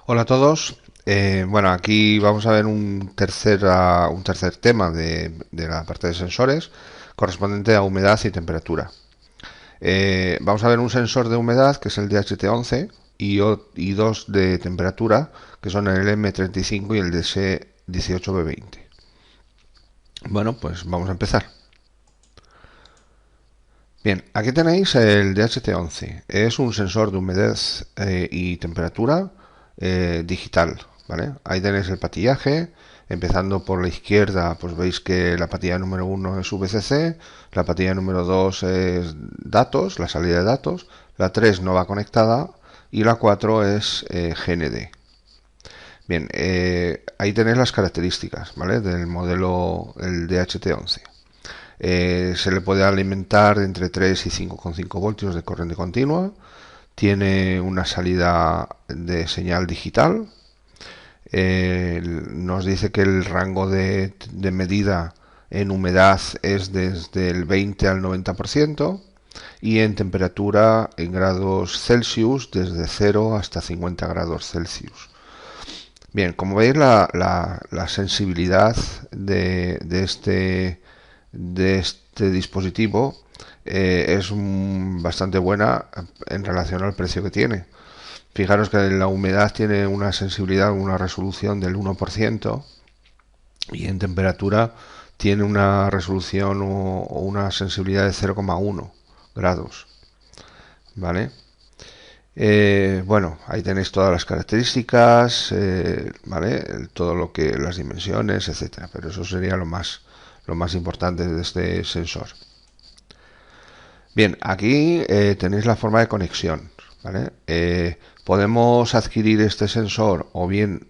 Hola a todos. Bueno, aquí vamos a ver un tercer tema de la parte de sensores correspondiente a humedad y temperatura. Vamos a ver un sensor de humedad que es el DHT11 y dos de temperatura que son el M35 y el DS18B20. Bueno, pues vamos a empezar. Bien, aquí tenéis el DHT11. Es un sensor de humedad y temperatura digital, ¿vale? Ahí tenéis el patillaje. Empezando por la izquierda, pues veis que la patilla número uno es VCC, la patilla número 2 es datos, la salida de datos, la 3 no va conectada y la 4 es GND. Bien, ahí tenéis las características, ¿vale? Del modelo, el DHT11. Se le puede alimentar entre 3 y 5,5 voltios de corriente continua. Tiene una salida de señal digital. Nos dice que el rango de medida en humedad es desde el 20 al 90% y en temperatura en grados Celsius desde 0 hasta 50 grados Celsius. Bien, como veis la sensibilidad de este dispositivo es bastante buena en relación al precio que tiene. Fijaros que la humedad tiene una sensibilidad, una resolución del 1% y en temperatura tiene una resolución o una sensibilidad de 0,1 grados. ¿Vale? Bueno, ahí tenéis todas las características, ¿vale? Todo lo que las dimensiones, etcétera. Pero eso sería lo más importante de este sensor. Bien, aquí tenéis la forma de conexión, ¿vale? Podemos adquirir este sensor o bien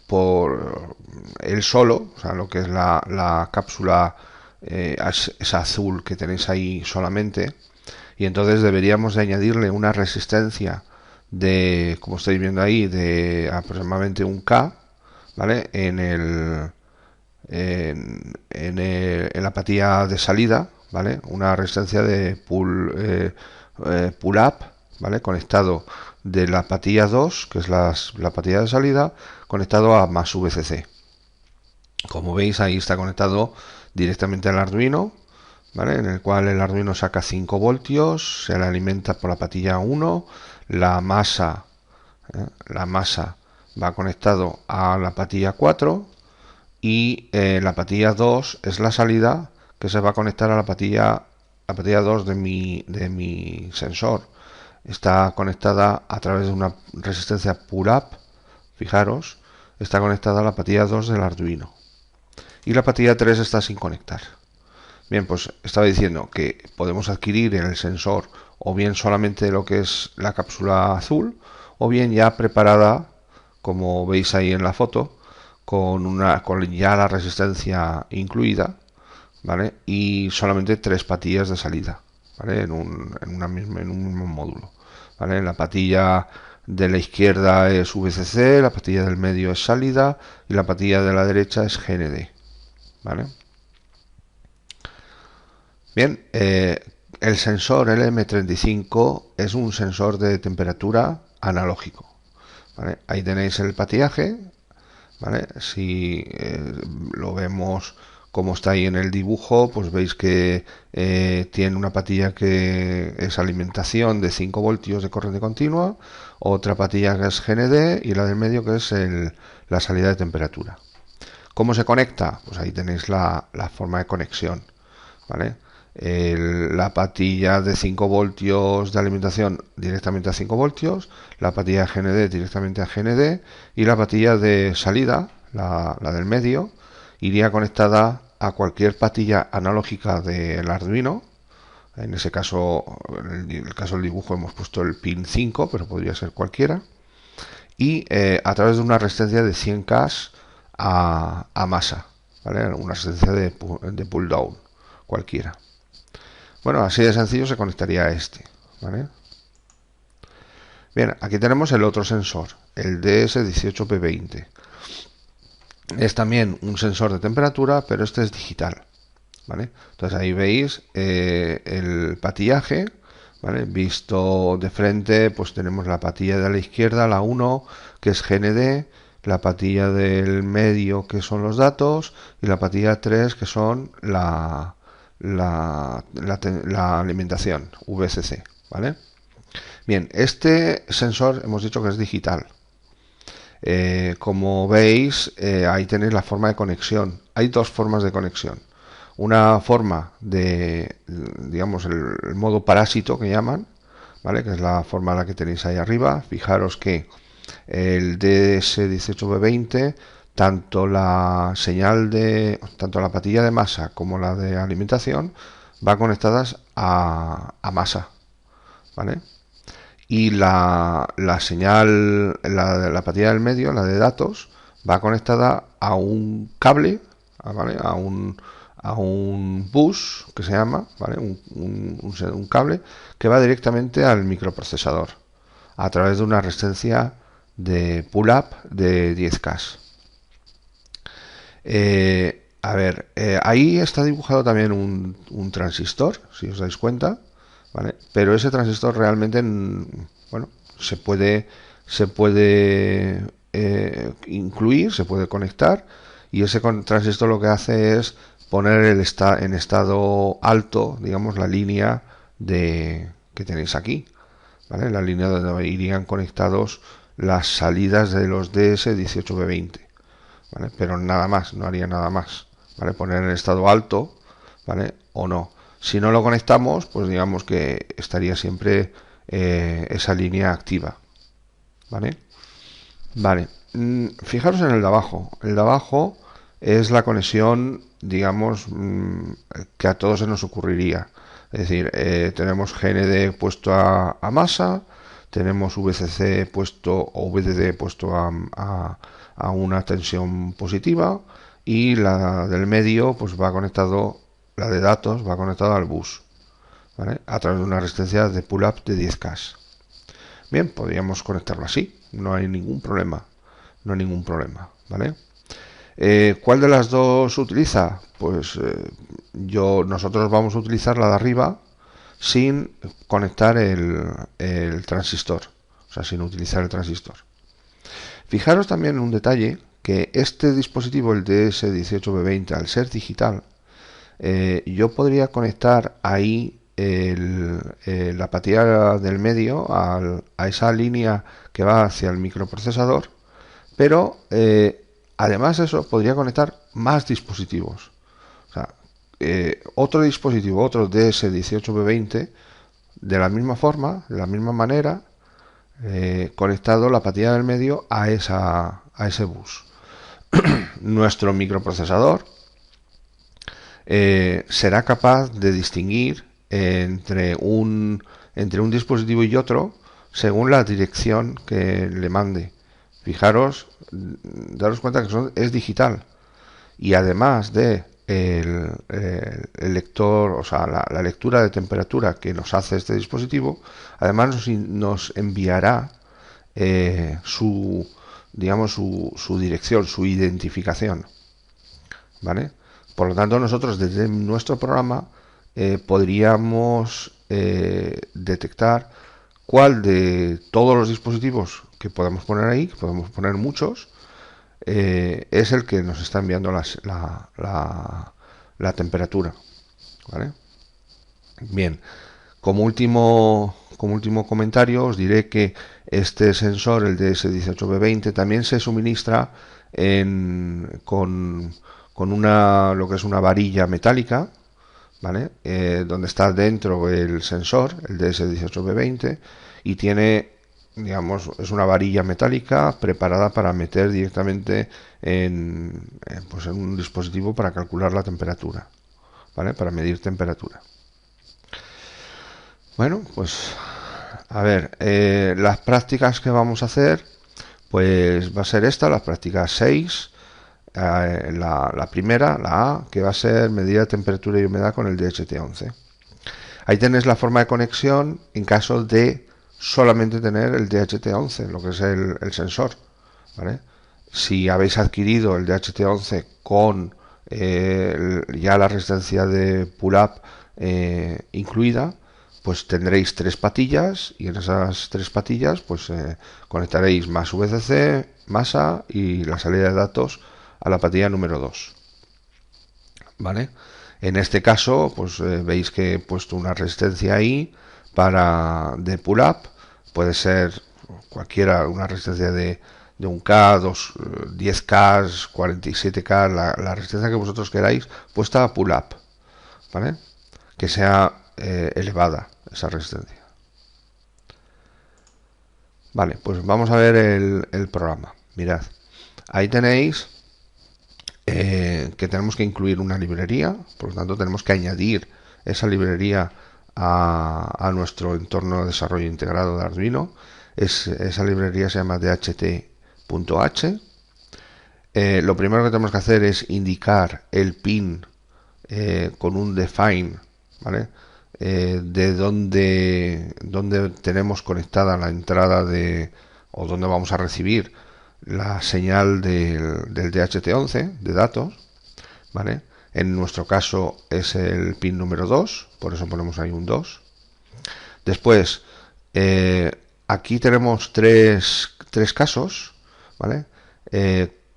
por él solo, o sea, lo que es la cápsula es azul que tenéis ahí solamente, y entonces deberíamos de añadirle una resistencia de, como estáis viendo ahí, de aproximadamente un K, ¿vale? En la patilla de salida, ¿vale? Una resistencia de pull up, ¿vale? Conectado de la patilla 2, que es la patilla de salida, conectado a más VCC. Como veis, ahí está conectado directamente al Arduino, ¿vale? En el cual el Arduino saca 5 voltios, se le alimenta por la patilla 1, la masa va conectado a la patilla 4 y la patilla 2 es la salida que se va a conectar a la patilla 2 de mi sensor. Está conectada a través de una resistencia pull-up, fijaros, está conectada a la patilla 2 del Arduino. Y la patilla 3 está sin conectar. Bien, pues estaba diciendo que podemos adquirir en el sensor o bien solamente lo que es la cápsula azul o bien ya preparada, como veis ahí en la foto, con ya la resistencia incluida, ¿vale? Y solamente tres patillas de salida, ¿vale? En un mismo módulo, ¿vale? La patilla de la izquierda es VCC, la patilla del medio es salida y la patilla de la derecha es GND, ¿vale? Bien, el sensor LM35 es un sensor de temperatura analógico, ¿vale? Ahí tenéis el patillaje, ¿vale? Si lo vemos como está ahí en el dibujo, pues veis que tiene una patilla que es alimentación de 5 voltios de corriente continua, otra patilla que es GND y la del medio que es la salida de temperatura. ¿Cómo se conecta? Pues ahí tenéis la forma de conexión, ¿vale? La patilla de 5 voltios de alimentación directamente a 5 voltios, la patilla GND directamente a GND y la patilla de salida, la del medio, iría conectada a cualquier patilla analógica del Arduino. En ese caso, en el caso del dibujo hemos puesto el pin 5, pero podría ser cualquiera. Y a través de una resistencia de 100K a masa, ¿vale? Una resistencia de pull down cualquiera. Bueno, así de sencillo se conectaría a este, ¿vale? Bien, aquí tenemos el otro sensor, el DS18P20. Es también un sensor de temperatura, pero este es digital, ¿vale? Entonces ahí veis el patillaje, ¿vale? Visto de frente, pues tenemos la patilla de la izquierda, la 1, que es GND, la patilla del medio, que son los datos, y la patilla 3, que son la alimentación, VCC, ¿vale? Bien, este sensor hemos dicho que es digital. Como veis, ahí tenéis la forma de conexión. Hay dos formas de conexión. Una forma de, digamos, el modo parásito que llaman, ¿vale? Que es la forma la que tenéis ahí arriba. Fijaros que el DS18B20, tanto la patilla de masa como la de alimentación, va conectadas a masa, ¿vale? Y la señal, la patilla del medio, la de datos, va conectada a un cable, ¿vale? A un bus que se llama, ¿vale? Un cable que va directamente al microprocesador a través de una resistencia de pull-up de 10K. Ahí está dibujado también un transistor, si os dais cuenta, ¿vale? Pero ese transistor realmente, bueno, se puede incluir, se puede conectar, y ese transistor lo que hace es poner en estado alto, digamos, la línea que tenéis aquí, ¿vale? La línea donde irían conectados las salidas de los DS18B20, ¿vale? Pero nada más, no haría nada más, ¿vale? Poner en estado alto, ¿vale? O no. Si no lo conectamos, pues digamos que estaría siempre esa línea activa, ¿vale? Vale. Fijaros en el de abajo. El de abajo es la conexión, digamos, que a todos se nos ocurriría. Es decir, tenemos GND puesto a masa, tenemos VCC puesto o VDD puesto a una tensión positiva, y la del medio pues va conectado, la de datos va conectada al bus, ¿vale? A través de una resistencia de pull-up de 10K. Bien, podríamos conectarlo así, no hay ningún problema, no hay ningún problema, ¿vale? ¿Cuál de las dos utiliza? Pues nosotros vamos a utilizar la de arriba sin conectar el transistor, o sea, sin utilizar el transistor. Fijaros también en un detalle, que este dispositivo, el DS18B20, al ser digital, yo podría conectar ahí la patilla del medio a esa línea que va hacia el microprocesador, pero además de eso podría conectar más dispositivos. O sea, otro dispositivo, otro DS18B20, de la misma forma, de la misma manera, conectado la patilla del medio a ese bus. Nuestro microprocesador será capaz de distinguir entre un dispositivo y otro según la dirección que le mande. Fijaros, daros cuenta que es digital, y además de el lector, o sea, la lectura de temperatura que nos hace este dispositivo, además nos enviará su dirección, su identificación, ¿vale? Por lo tanto, nosotros desde nuestro programa podríamos detectar cuál de todos los dispositivos que podemos poner ahí, que podemos poner muchos, es el que nos está enviando la temperatura, ¿vale? Bien, como último comentario, os diré que este sensor, el DS18B20, también se suministra con lo que es una varilla metálica, ¿vale? Donde está dentro el sensor, el DS18B20, y tiene, digamos, es una varilla metálica preparada para meter directamente pues en un dispositivo para calcular la temperatura, ¿vale? Para medir temperatura. Bueno, pues a ver, las prácticas que vamos a hacer, pues va a ser las prácticas 6. La primera, la A, que va a ser medir la temperatura y humedad con el DHT11. Ahí tenéis la forma de conexión en caso de solamente tener el DHT11, lo que es el sensor, ¿vale? Si habéis adquirido el DHT11 con ya la resistencia de pull-up incluida, pues tendréis tres patillas y en esas tres patillas pues conectaréis más VCC, masa y la salida de datos a la patilla número 2. ¿Vale? En este caso, pues veis que he puesto una resistencia ahí de pull-up. Puede ser cualquiera, una resistencia de 1K, 10K, 47K, la resistencia que vosotros queráis, puesta a pull-up. ¿Vale? Que sea elevada esa resistencia. Vale, pues vamos a ver el programa. Mirad, ahí tenéis que tenemos que incluir una librería, por lo tanto tenemos que añadir esa librería a nuestro entorno de desarrollo integrado de Arduino. Esa librería se llama dht.h. Lo primero que tenemos que hacer es indicar el pin con un define, ¿vale? De donde tenemos conectada la entrada o donde vamos a recibir la señal del DHT11 de datos, ¿vale? En nuestro caso es el pin número 2, por eso ponemos ahí un 2. Después, aquí tenemos tres casos, ¿vale?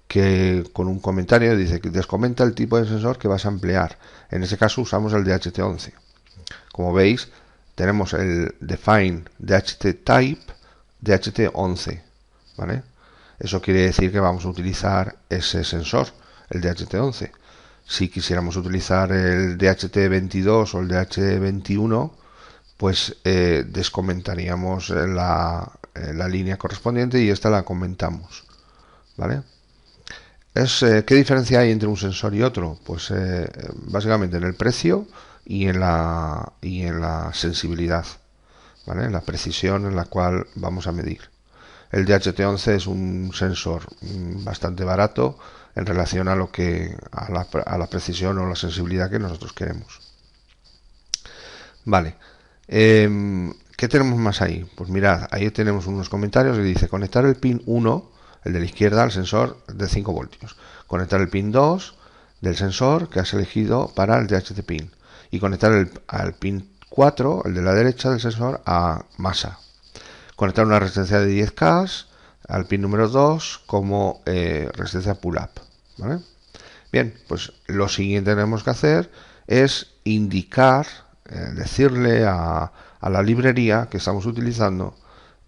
Que con un comentario dice que descomenta el tipo de sensor que vas a emplear. En este caso usamos el DHT11. Como veis, tenemos el define DHT type DHT11, ¿vale? Eso quiere decir que vamos a utilizar ese sensor, el DHT11. Si quisiéramos utilizar el DHT22 o el DHT21, pues descomentaríamos la línea correspondiente y esta la comentamos, ¿vale? ¿Qué diferencia hay entre un sensor y otro? Pues básicamente en el precio y en la sensibilidad, ¿vale? La precisión en la cual vamos a medir. El DHT11 es un sensor bastante barato en relación a la precisión o la sensibilidad que nosotros queremos. Vale. ¿Qué tenemos más ahí? Pues mirad, ahí tenemos unos comentarios que dice conectar el pin 1, el de la izquierda, al sensor de 5 voltios. Conectar el pin 2 del sensor que has elegido para el DHT pin. Y conectar al pin 4, el de la derecha del sensor, a masa. Conectar una resistencia de 10K al pin número 2 como resistencia pull-up, ¿vale? Bien, pues lo siguiente que tenemos que hacer es indicar, decirle a la librería que estamos utilizando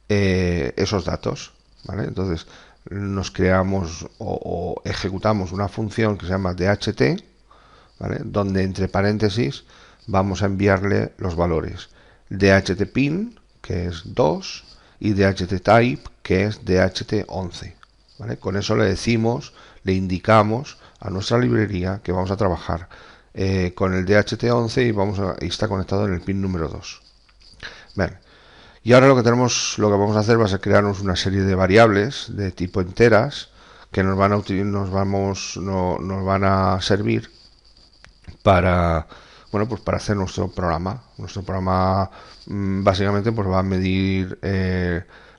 esos datos, ¿vale? Entonces nos creamos o ejecutamos una función que se llama DHT, ¿vale? Donde entre paréntesis vamos a enviarle los valores DHT pin, que es 2, y DHT type, que es DHT11, ¿vale? Con eso le indicamos a nuestra librería que vamos a trabajar con el DHT11 y está conectado en el pin número 2. Bien. Y ahora lo que vamos a hacer va a ser crearnos una serie de variables de tipo enteras que nos van a servir para hacer nuestro programa. Nuestro programa básicamente pues va a medir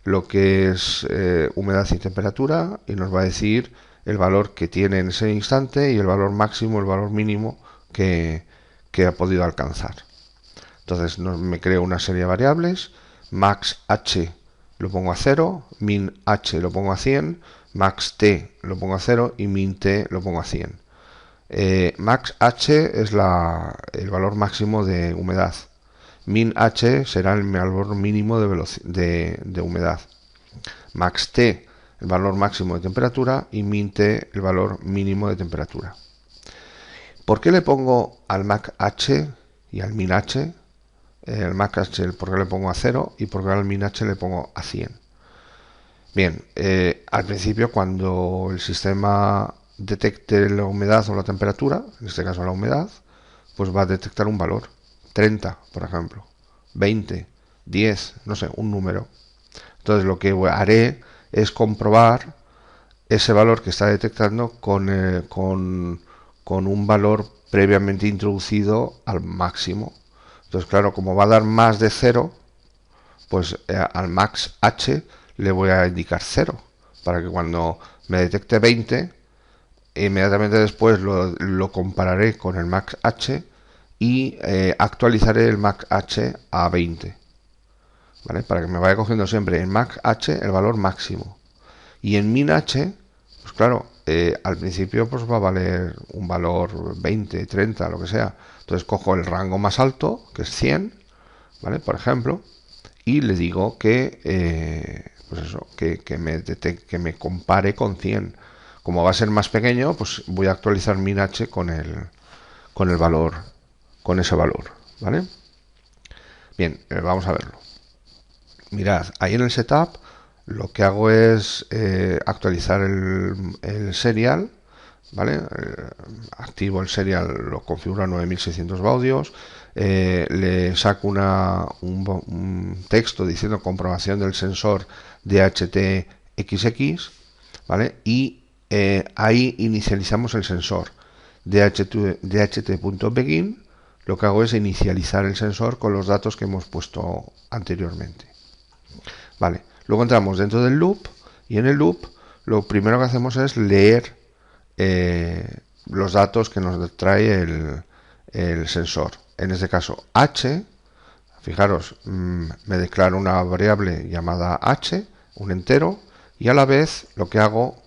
lo que es humedad y temperatura y nos va a decir el valor que tiene en ese instante y el valor máximo, el valor mínimo que ha podido alcanzar. Entonces me creo una serie de variables. Max h lo pongo a 0, min h lo pongo a 100, max t lo pongo a 0 y min t lo pongo a 100. Max h es el valor máximo de humedad. Min h será el valor mínimo de humedad. Max t el valor máximo de temperatura y min t el valor mínimo de temperatura. ¿Por qué le pongo al max h y al min h? El max h, ¿por qué le pongo a 0? Y por qué al min h le pongo a 100. Bien, al principio cuando el sistema detecte la humedad o la temperatura, en este caso la humedad, pues va a detectar un valor, 30 por ejemplo, 20, 10, no sé, un número. Entonces lo que haré es comprobar ese valor que está detectando con un valor previamente introducido al máximo. Entonces, claro, como va a dar más de 0, pues al max h le voy a indicar 0, para que cuando me detecte 20, inmediatamente después lo compararé con el max h y actualizaré el MAC H a 20, ¿vale? Para que me vaya cogiendo siempre en MAC H el valor máximo. Y en min H, pues claro, al principio pues va a valer un valor 20, 30, lo que sea. Entonces cojo el rango más alto, que es 100, ¿vale? Por ejemplo, y le digo que, pues eso, que me compare con 100. Como va a ser más pequeño, pues voy a actualizar min H con el valor, con ese valor, ¿vale? Bien, vamos a verlo. Mirad, ahí en el setup lo que hago es actualizar el serial, ¿vale? Activo el serial, lo configuro a 9600 baudios, le saco un texto diciendo comprobación del sensor DHT-XX, ¿vale? Y ahí inicializamos el sensor DHT.begin. Lo que hago es inicializar el sensor con los datos que hemos puesto anteriormente. Vale, luego entramos dentro del loop y en el loop lo primero que hacemos es leer los datos que nos trae el sensor. En este caso H, fijaros, me declaro una variable llamada H, un entero, y a la vez lo que hago,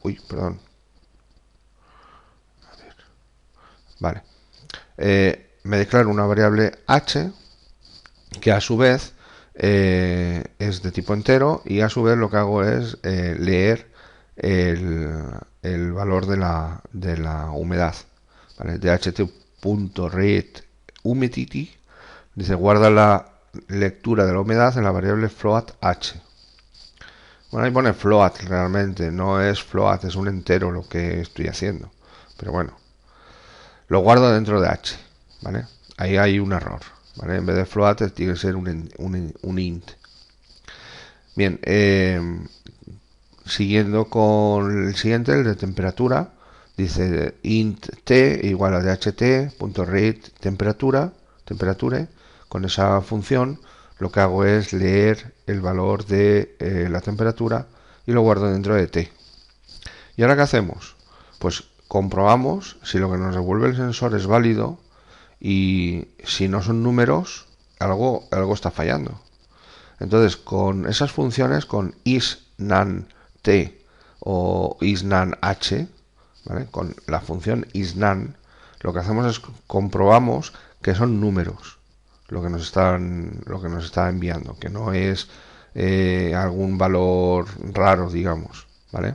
vale, me declaro una variable H que a su vez es de tipo entero, y a su vez lo que hago es leer el valor de la humedad, ¿vale? DHT.read humidity dice guarda la lectura de la humedad en la variable float h. Bueno, ahí pone float, realmente no es float, es un entero lo que estoy haciendo, pero bueno, lo guardo dentro de h, ¿vale? Ahí hay un error, ¿vale? En vez de float tiene que ser un int. Bien, siguiendo con el siguiente, el de temperatura, dice int t igual a dht.read temperature. Con esa función lo que hago es leer el valor de la temperatura y lo guardo dentro de t. ¿Y ahora qué hacemos? Pues comprobamos si lo que nos devuelve el sensor es válido, y si no son números, algo está fallando. Entonces, con esas funciones, con isNaN T o isNaN H, ¿vale? Con la función isNaN, lo que hacemos es comprobamos que son números lo que nos está enviando, que no es algún valor raro, digamos, ¿vale?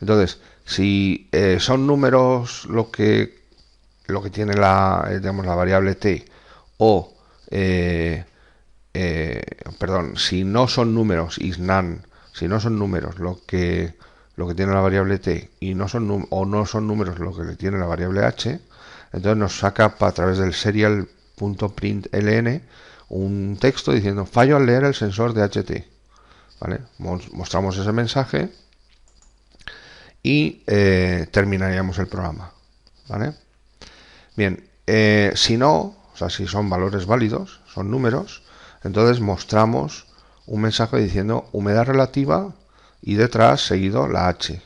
Entonces, si son números lo que tiene digamos, la variable t, o perdón, si no son números isNaN, si no son números lo que tiene la variable t, y no son números lo que tiene la variable h, entonces nos saca a través del serial.println un texto diciendo fallo al leer el sensor de HT, ¿vale? Mostramos ese mensaje y terminaríamos el programa, ¿vale? Bien, si no, o sea, si son valores válidos, son números, entonces mostramos un mensaje diciendo humedad relativa y detrás seguido la H,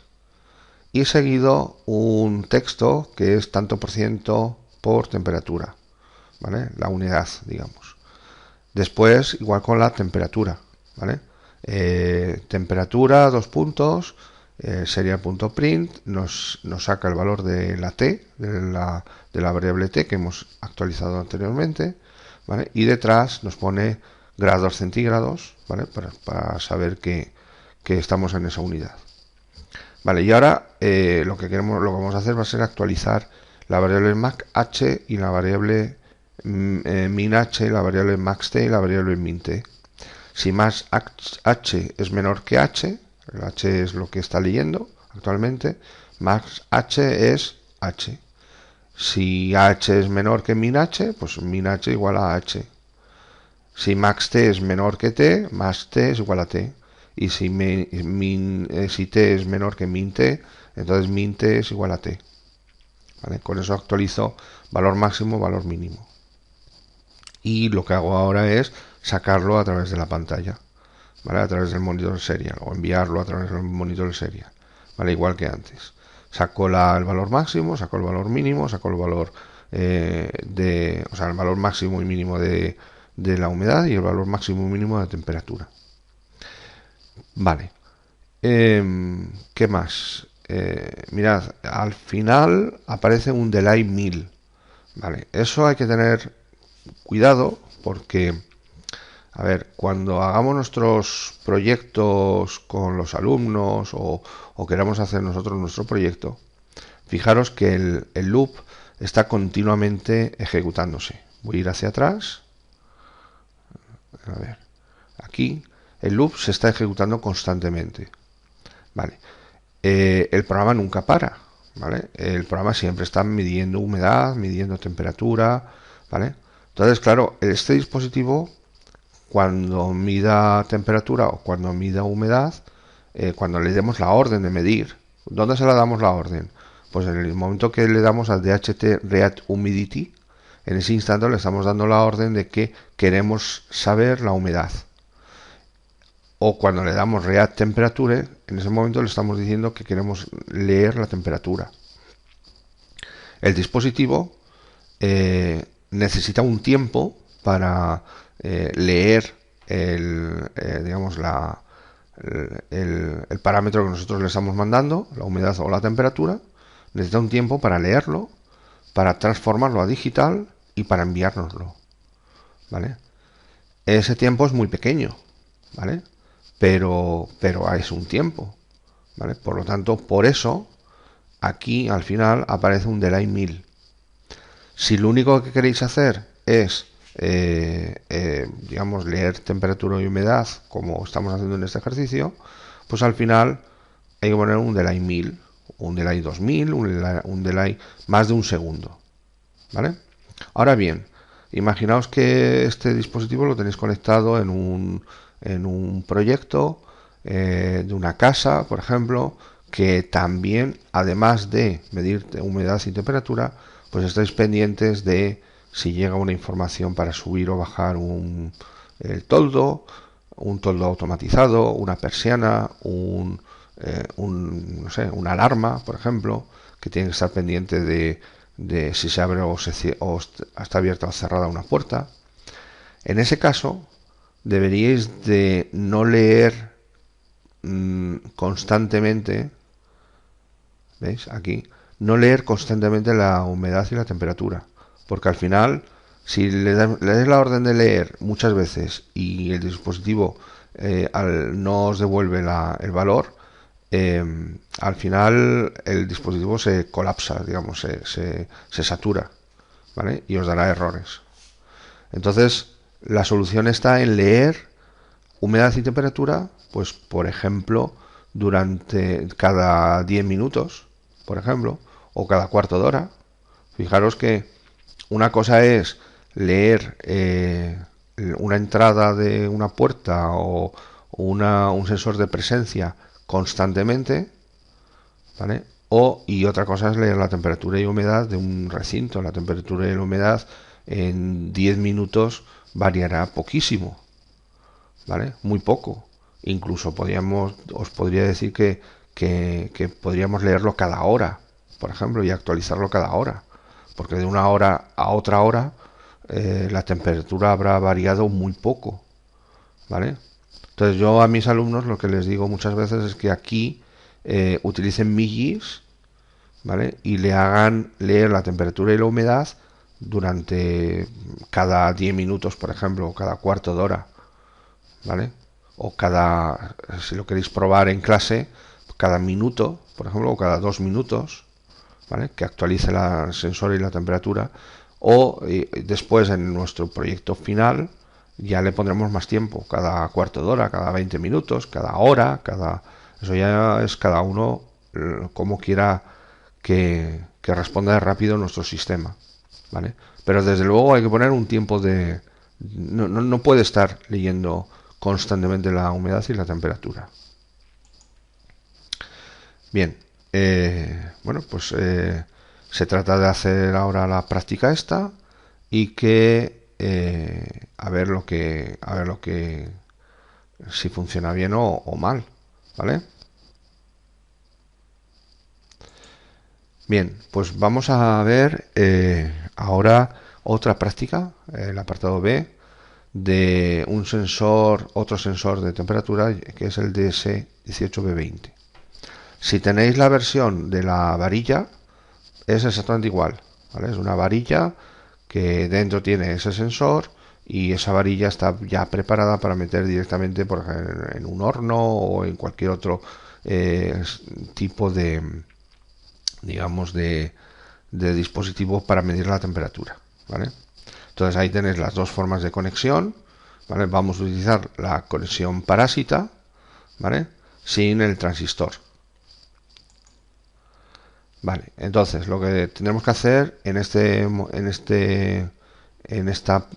y seguido un texto que es tanto por ciento por temperatura, ¿vale? La unidad, digamos. Después, igual con la temperatura, ¿vale? Temperatura, dos puntos, serial.print nos saca el valor de la t, de la variable t que hemos actualizado anteriormente, ¿vale? Y detrás nos pone grados centígrados, ¿vale? Para saber que estamos en esa unidad. Vale, y ahora lo que vamos a hacer va a ser actualizar la variable max h y la variable min h, la variable max t y la variable min t. Si max h es menor que h, el h es lo que está leyendo actualmente, max h es h. Si h es menor que min h, pues min h igual a h. Si max t es menor que t, max t es igual a t. Y si t es menor que min t, entonces min t es igual a t. ¿Vale? Con eso actualizo valor máximo, valor mínimo. Y lo que hago ahora es sacarlo a través de la pantalla, ¿vale? A través del monitor serial, o enviarlo a través del monitor serial, ¿vale? Igual que antes. Saco el valor máximo, saco el valor mínimo, saco el valor o sea, el valor máximo y mínimo de la humedad y el valor máximo y mínimo de temperatura. Vale. ¿Qué más? Mirad, al final aparece un delay 1000. Vale, eso hay que tener cuidado porque, a ver, cuando hagamos nuestros proyectos con los alumnos o queramos hacer nosotros nuestro proyecto, fijaros que el loop está continuamente ejecutándose. Voy a ir hacia atrás. A ver, aquí el loop se está ejecutando constantemente. Vale. El programa nunca para, ¿vale? El programa siempre está midiendo humedad, midiendo temperatura, ¿vale? Entonces, claro, este dispositivo, cuando mida temperatura o cuando mida humedad, cuando le demos la orden de medir, ¿dónde se la damos la orden? Pues en el momento que le damos al DHT Read Humidity, en ese instante le estamos dando la orden de que queremos saber la humedad. O cuando le damos Read Temperature, en ese momento le estamos diciendo que queremos leer la temperatura. El dispositivo necesita un tiempo para leer digamos el parámetro que nosotros le estamos mandando, la humedad o la temperatura. Necesita un tiempo para leerlo, para transformarlo a digital y para enviárnoslo. ¿Vale? Ese tiempo es muy pequeño, ¿vale? Pero es un tiempo, ¿vale? Por lo tanto, por eso aquí al final aparece un delay 1000. Si lo único que queréis hacer es, digamos, leer temperatura y humedad, como estamos haciendo en este ejercicio, pues al final hay que poner un delay 1000, un delay 2000, un delay más de un segundo, ¿vale? Ahora bien, imaginaos que este dispositivo lo tenéis conectado en un proyecto de una casa, por ejemplo, que también, además de medir humedad y temperatura, pues estáis pendientes de si llega una información para subir o bajar el toldo, un toldo automatizado, una persiana, no sé, una alarma, por ejemplo, que tiene que estar pendiente de si se abre o está abierta o cerrada una puerta. En ese caso, deberíais de no leer constantemente, ¿veis? Aquí, no leer constantemente la humedad y la temperatura, porque al final, si le das la orden de leer muchas veces y el dispositivo no os devuelve el valor, al final el dispositivo se colapsa, digamos, se satura, ¿vale? Y os dará errores. Entonces, la solución está en leer humedad y temperatura, pues por ejemplo, durante cada 10 minutos, por ejemplo, o cada cuarto de hora. Fijaros que una cosa es leer una entrada de una puerta o un sensor de presencia constantemente, ¿vale? Y otra cosa es leer la temperatura y humedad de un recinto. La temperatura y la humedad en 10 minutos variará poquísimo, ¿vale? Muy poco. Incluso os podría decir que podríamos leerlo cada hora, por ejemplo, y actualizarlo cada hora. Porque de una hora a otra hora la temperatura habrá variado muy poco, ¿vale? Entonces yo a mis alumnos lo que les digo muchas veces es que aquí utilicen MIGIS, ¿vale? Y le hagan leer la temperatura y la humedad durante cada 10 minutos, por ejemplo, o cada cuarto de hora, ¿vale? O si lo queréis probar en clase, cada minuto, por ejemplo, o cada 2 minutos, ¿vale? Que actualice el sensor y la temperatura. O después en nuestro proyecto final ya le pondremos más tiempo, cada cuarto de hora, cada 20 minutos, cada hora, eso ya es cada uno como quiera que responda rápido nuestro sistema, ¿vale? Pero desde luego hay que poner un tiempo no puede estar leyendo constantemente la humedad y la temperatura. Bien, bueno, pues se trata de hacer ahora la práctica esta y que a ver lo que si funciona bien o mal, ¿vale? Bien, pues vamos a ver Ahora otra práctica, el apartado B, de un sensor, otro sensor de temperatura, que es el DS18B20. Si tenéis la versión de la varilla, es exactamente igual, ¿vale? Es una varilla que dentro tiene ese sensor y esa varilla está ya preparada para meter directamente, por ejemplo, en un horno o en cualquier otro tipo de, digamos, de dispositivo para medir la temperatura, ¿vale? Entonces ahí tenéis las dos formas de conexión, ¿vale? Vamos a utilizar la conexión parásita, ¿vale? Sin el transistor. Vale, entonces lo que tenemos que hacer en esta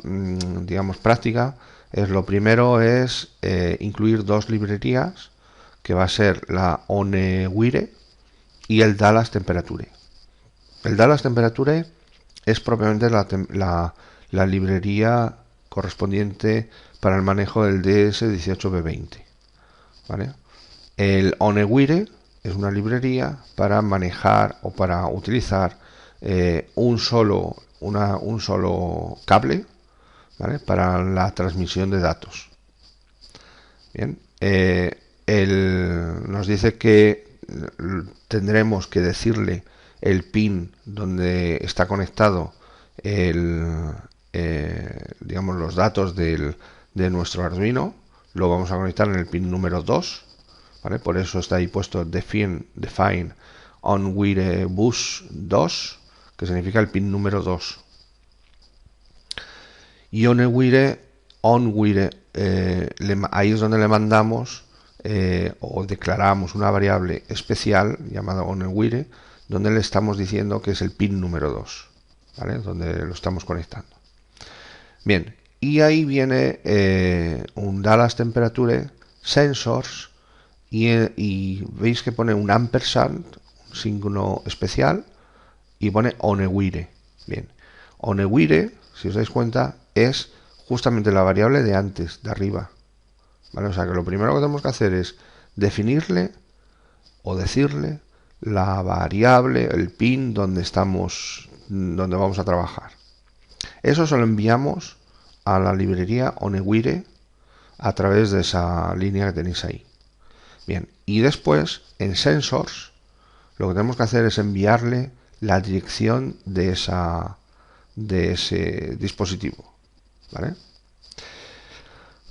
digamos práctica es lo primero es incluir dos librerías que va a ser la OneWire y el Dallas Temperature. El Dallas Temperature es propiamente la librería correspondiente para el manejo del DS18B20, ¿vale? El OneWire es una librería para manejar o para utilizar un solo cable, ¿vale? Para la transmisión de datos. Bien, nos dice que tendremos que decirle el pin donde está conectado digamos los datos de nuestro Arduino. Lo vamos a conectar en el pin número 2, ¿vale? Por eso está ahí puesto define OneWire bus 2, que significa el pin número 2. Y OneWire, ahí es donde le mandamos o declaramos una variable especial llamada OneWire, donde le estamos diciendo que es el pin número 2, ¿vale? Donde lo estamos conectando. Bien, y ahí viene un Dallas Temperature Sensors y veis que pone un ampersand, un signo especial, y pone OneWire. Bien, OneWire, si os dais cuenta, es justamente la variable de antes, de arriba, ¿vale? O sea que lo primero que tenemos que hacer es definirle o decirle la variable, el pin donde vamos a trabajar. Eso se lo enviamos a la librería OneWire a través de esa línea que tenéis ahí. Bien, y después en Sensors lo que tenemos que hacer es enviarle la dirección de ese dispositivo, ¿vale?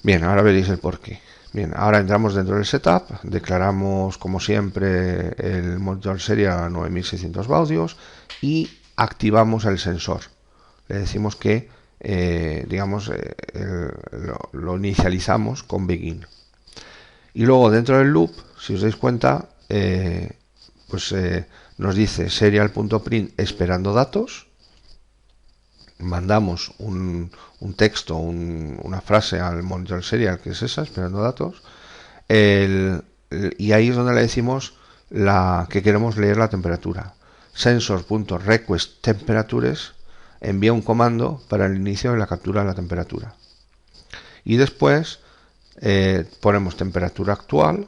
Bien, ahora veréis el porqué. Bien, ahora entramos dentro del setup, declaramos como siempre el monitor serial a 9600 baudios y activamos el sensor. Le decimos que lo inicializamos con begin. Y luego dentro del loop, si os dais cuenta, nos dice serial.print esperando datos. Mandamos un texto, una frase al monitor serial, que es esa, esperando datos. Y ahí es donde le decimos que queremos leer la temperatura. Sensor.request temperatures envía un comando para el inicio de la captura de la temperatura. Y después ponemos temperatura actual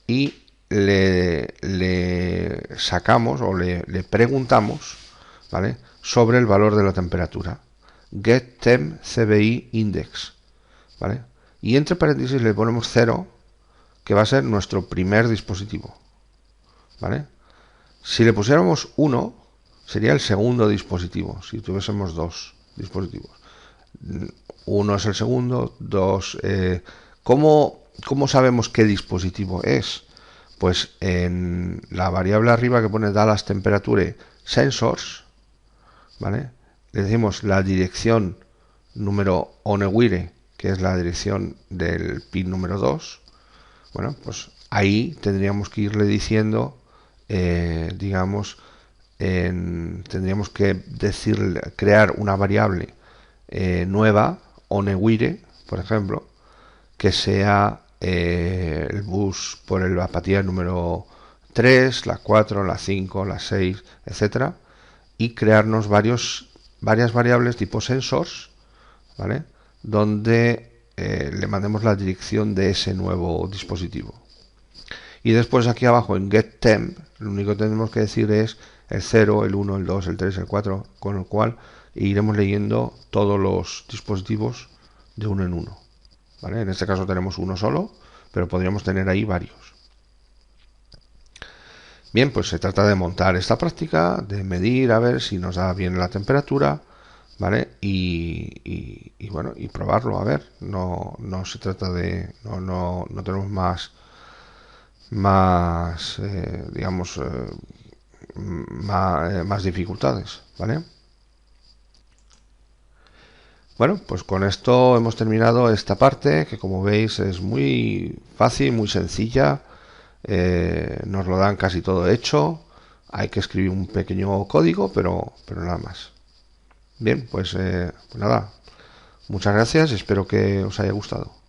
y le sacamos o le preguntamos, ¿vale?, sobre el valor de la temperatura. getTempCBI_index, ¿vale? Y entre paréntesis le ponemos 0, que va a ser nuestro primer dispositivo, ¿vale? Si le pusiéramos 1, sería el segundo dispositivo, si tuviésemos dos dispositivos. 1 es el segundo, 2... ¿Cómo sabemos qué dispositivo es? Pues en la variable arriba que pone Dallas Temperature Sensors, ¿vale?, le decimos la dirección número OneWire, que es la dirección del pin número 2. Bueno, pues ahí tendríamos que irle diciendo, tendríamos que crear una variable nueva, OneWire, por ejemplo, que sea el bus por la apatía número 3, la 4, la 5, la 6, etcétera, y crearnos varias variables tipo sensors, ¿vale?, donde le mandemos la dirección de ese nuevo dispositivo. Y después aquí abajo en getTemp lo único que tenemos que decir es el 0, el 1, el 2, el 3, el 4, con lo cual e iremos leyendo todos los dispositivos de uno en uno, ¿vale? En este caso tenemos uno solo, pero podríamos tener ahí varios. Bien, pues se trata de montar esta práctica, de medir a ver si nos da bien la temperatura, ¿vale? Y bueno, y probarlo, a ver. No se trata de... No tenemos digamos, más dificultades, ¿vale? Bueno, pues con esto hemos terminado esta parte, que como veis es muy fácil, muy sencilla. Nos lo dan casi todo hecho. Hay que escribir un pequeño código, pero nada más. Bien, pues nada. Muchas gracias. Espero que os haya gustado.